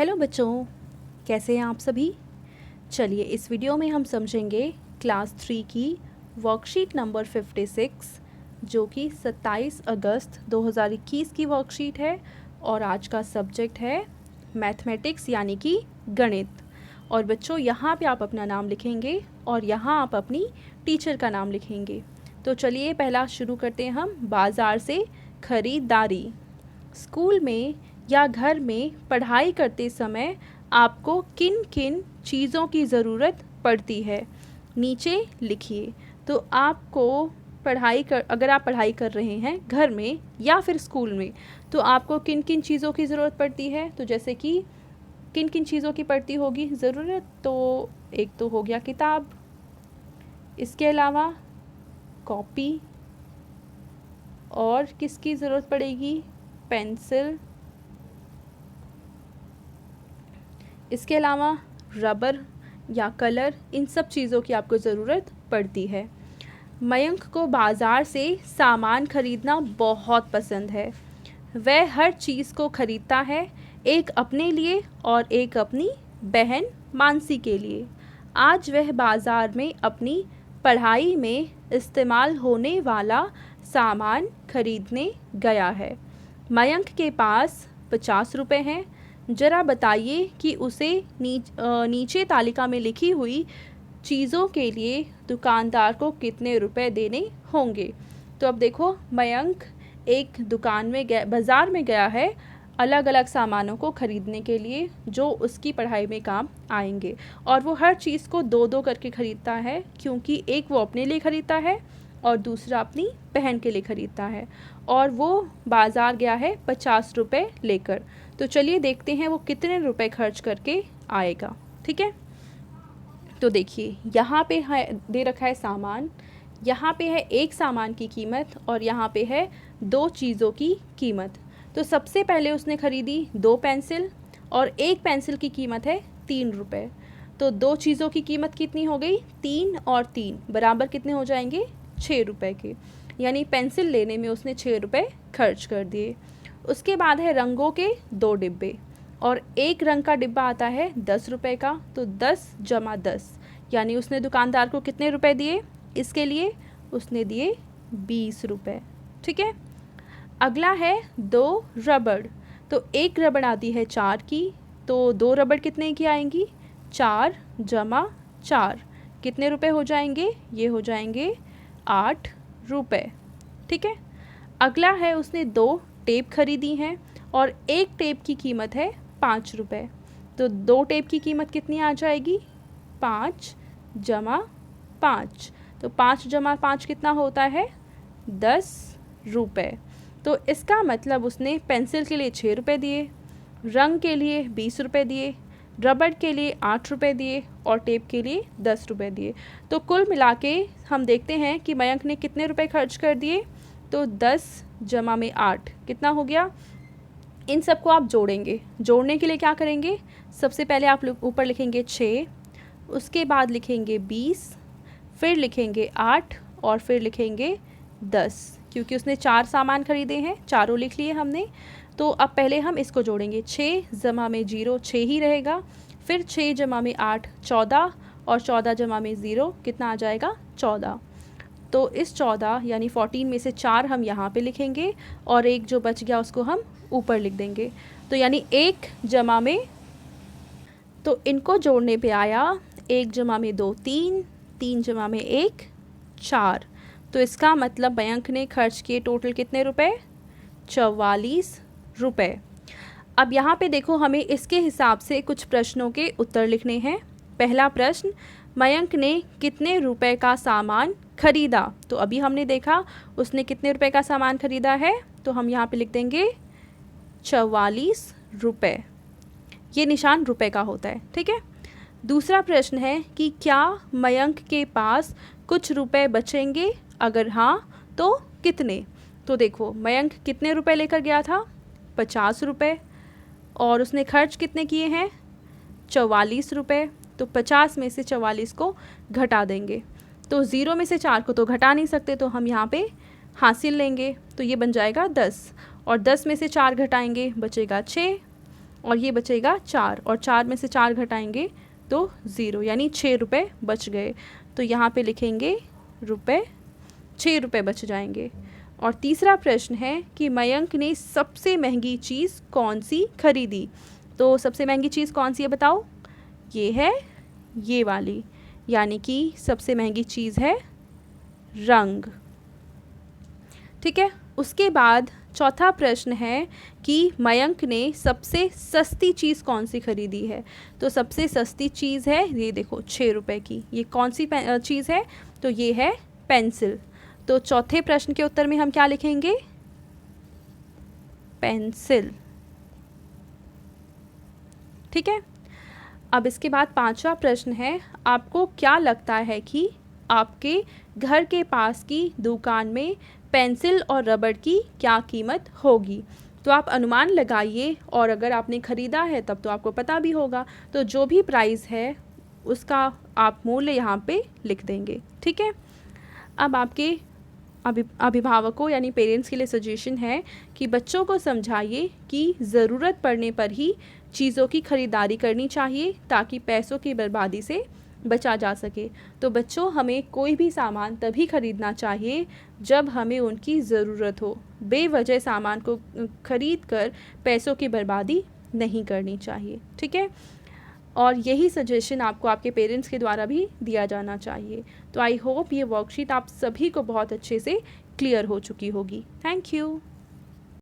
Hello बच्चों, कैसे हैं आप सभी। चलिए इस वीडियो में हम समझेंगे क्लास 3 की वर्कशीट नंबर 56 जो कि 27 अगस्त 2021 की वर्कशीट है और आज का सब्जेक्ट है मैथमेटिक्स यानी कि गणित। और बच्चों यहाँ पे आप अपना नाम लिखेंगे और यहाँ आप अपनी टीचर का नाम लिखेंगे। तो चलिए पहला शुरू करते हैं हम बाज़ार से ख़रीदारी। स्कूल में या घर में पढ़ाई करते समय आपको किन किन चीज़ों की ज़रूरत पड़ती है, नीचे लिखिए। तो आपको अगर आप पढ़ाई कर रहे हैं घर में या फिर स्कूल में, तो आपको किन किन चीज़ों की ज़रूरत पड़ती है। तो जैसे कि किन किन चीज़ों की पड़ती होगी ज़रूरत, तो एक तो हो गया किताब, इसके अलावा कॉपी, और किसकी ज़रूरत पड़ेगी, पेंसिल, इसके अलावा रबर या कलर, इन सब चीज़ों की आपको ज़रूरत पड़ती है। मयंक को बाज़ार से सामान खरीदना बहुत पसंद है। वह हर चीज़ को खरीदता है, एक अपने लिए और एक अपनी बहन मानसी के लिए। आज वह बाज़ार में अपनी पढ़ाई में इस्तेमाल होने वाला सामान खरीदने गया है। मयंक के पास 50 रुपये हैं। ज़रा बताइए कि उसे नीचे तालिका में लिखी हुई चीज़ों के लिए दुकानदार को कितने रुपए देने होंगे। तो अब देखो, मयंक एक दुकान में बाज़ार में गया है अलग अलग सामानों को ख़रीदने के लिए जो उसकी पढ़ाई में काम आएंगे, और वो हर चीज़ को दो दो करके ख़रीदता है, क्योंकि एक वो अपने लिए ख़रीदता है और दूसरा अपनी बहन के लिए ख़रीदता है। और वो बाज़ार गया है 50 रुपये लेकर। तो चलिए देखते हैं वो कितने रुपए खर्च करके आएगा। ठीक है, तो देखिए यहाँ पे है दे रखा है सामान, यहाँ पे है एक सामान की कीमत और यहाँ पे है दो चीज़ों की कीमत। तो सबसे पहले उसने ख़रीदी 2 पेंसिल और एक पेंसिल की कीमत है 3 रुपये। तो दो चीज़ों की कीमत कितनी हो गई, 3 और 3 बराबर कितने हो जाएंगे, 6 रुपये के। यानी पेंसिल लेने में उसने 6 रुपये खर्च कर दिए। उसके बाद है रंगों के 2 डिब्बे, और एक रंग का डिब्बा आता है 10 रुपये का। तो 10 जमा 10 यानी उसने दुकानदार को कितने रुपए दिए, इसके लिए उसने दिए 20 रुपये। ठीक है, अगला है 2 रबड़। तो एक रबड़ आती है 4 की, तो 2 रबड़ कितने की आएंगी, 4 जमा 4 कितने रुपए हो जाएंगे, ये हो जाएंगे 8 रुपये। ठीक है, अगला है उसने 2 टेप खरीदी हैं और एक टेप की कीमत है 5 रुपये। तो 2 टेप की कीमत कितनी आ जाएगी, 5 जमा 5। तो 5 जमा 5 कितना होता है, 10 रुपये। तो इसका मतलब उसने पेंसिल के लिए 6 रुपये दिए, रंग के लिए 20 रुपये दिए, रबड़ के लिए 8 रुपये दिए और टेप के लिए 10 रुपये दिए। तो कुल मिला के हम देखते हैं कि मयंक ने कितने रुपए खर्च कर दिए। तो 10 जमा में 8 कितना हो गया। इन सबको आप जोड़ेंगे। जोड़ने के लिए क्या करेंगे, सबसे पहले आप ऊपर लिखेंगे 6, उसके बाद लिखेंगे 20, फिर लिखेंगे 8 और फिर लिखेंगे 10, क्योंकि उसने 4 सामान खरीदे हैं, चारों लिख लिए हमने। तो अब पहले हम इसको जोड़ेंगे, 6 जमा में 0 6 ही रहेगा, फिर 6 जमा में 8 14 और 14 जमा में 0 कितना आ जाएगा, 14। तो इस 14 यानी 14 में से 4 हम यहाँ पे लिखेंगे और एक जो बच गया उसको हम ऊपर लिख देंगे। तो यानी 1 जमा में, तो इनको जोड़ने पे आया 1 जमा में 2 3, 3 जमा में 1 4। तो इसका मतलब मयंक ने खर्च किए टोटल कितने रुपए, 44 रुपये। अब यहाँ पे देखो, हमें इसके हिसाब से कुछ प्रश्नों के उत्तर लिखने हैं। पहला प्रश्न, मयंक ने कितने रुपए का सामान खरीदा। तो अभी हमने देखा उसने कितने रुपए का सामान खरीदा है, तो हम यहाँ पे लिख देंगे 44 रुपये। ये निशान रुपए का होता है। ठीक है, दूसरा प्रश्न है कि क्या मयंक के पास कुछ रुपए बचेंगे, अगर हाँ तो कितने। तो देखो, मयंक कितने रुपए लेकर गया था, 50 रुपये, और उसने खर्च कितने किए हैं, 44 रुपये। तो 50 में से 44 को घटा देंगे, तो 0 में से 4 को तो घटा नहीं सकते, तो हम यहाँ पे हासिल लेंगे, तो ये बन जाएगा 10, और 10 में से 4 घटाएंगे बचेगा 6, और ये बचेगा 4, और 4 में से 4 घटाएंगे तो 0, यानी 6 रुपये बच गए। तो यहाँ पे लिखेंगे रुपये, 6 रुपये बच जाएंगे। और तीसरा प्रश्न है कि मयंक ने सबसे महंगी चीज़ कौन सी खरीदी। तो सबसे महंगी चीज़ कौन सी है बताओ? ये है ये वाली, यानी कि सबसे महंगी चीज़ है रंग। ठीक है। उसके बाद चौथा प्रश्न है कि मयंक ने सबसे सस्ती चीज़ कौन सी खरीदी है। तो सबसे सस्ती चीज़ है ये देखो 6 रुपये की। ये कौन सी चीज़ है? तो ये है पेंसिल। तो चौथे प्रश्न के उत्तर में हम क्या लिखेंगे? पेंसिल। ठीक है। अब इसके बाद पांचवा प्रश्न है, आपको क्या लगता है कि आपके घर के पास की दुकान में पेंसिल और रबड़ की क्या कीमत होगी? तो आप अनुमान लगाइए, और अगर आपने ख़रीदा है तब तो आपको पता भी होगा। तो जो भी प्राइस है उसका आप मूल्य यहाँ पे लिख देंगे। ठीक है। अब आपके अभिभावकों यानी पेरेंट्स के लिए सजेशन है कि बच्चों को समझाइए कि ज़रूरत पड़ने पर ही चीज़ों की ख़रीदारी करनी चाहिए, ताकि पैसों की बर्बादी से बचा जा सके। तो बच्चों, हमें कोई भी सामान तभी ख़रीदना चाहिए जब हमें उनकी ज़रूरत हो। बेवजह सामान को ख़रीद कर पैसों की बर्बादी नहीं करनी चाहिए। ठीक है। और यही सजेशन आपको आपके पेरेंट्स के द्वारा भी दिया जाना चाहिए। तो आई होप ये वर्कशीट आप सभी को बहुत अच्छे से क्लियर हो चुकी होगी। Thank you.